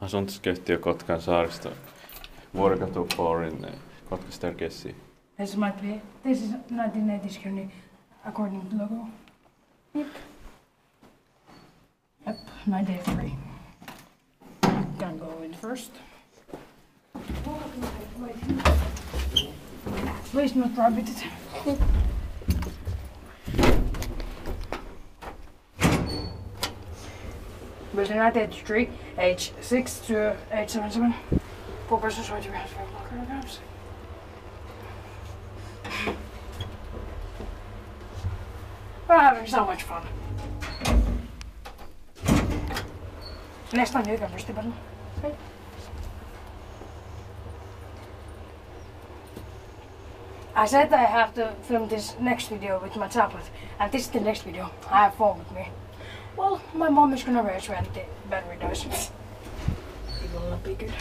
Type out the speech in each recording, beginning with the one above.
Asuntoskeittiö Kotkan saaristo. Vuorikatu 4 in Kotka staircase. This might be. This is 1980s Kone, according to the logo. Yep. Yep, 1983. Gonna go in first. Please not rabbit it. Built in 1983, age 6 to 877. 4 persons right around 5 kilograms. We're having so much fun. Next time you can push the button. Okay. I said I have to film this next video with my tablet, and this is the next video. I have phone with me. Well, my mom is gonna race when the battery dies. It will not be good.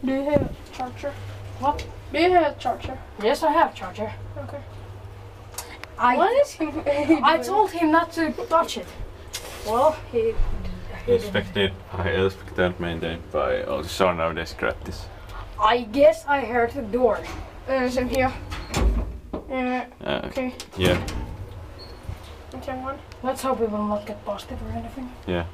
Do you have a charger? What? Do you have a charger? Yes, I have charger. Okay. What is he I told him not to touch it. Well, he Inspected, I inspected and maintained by also nowadays gratis. I guess I heard the door. Same here. Okay. Yeah, Okay, one. Let's hope we will not get busted or anything. yeah.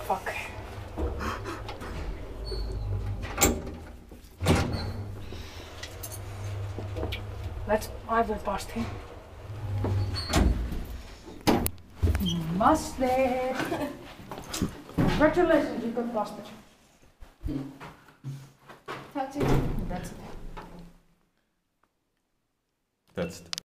Fuck. I will bust him. Busted! Congratulations, you got busted. That's it. That's it. That's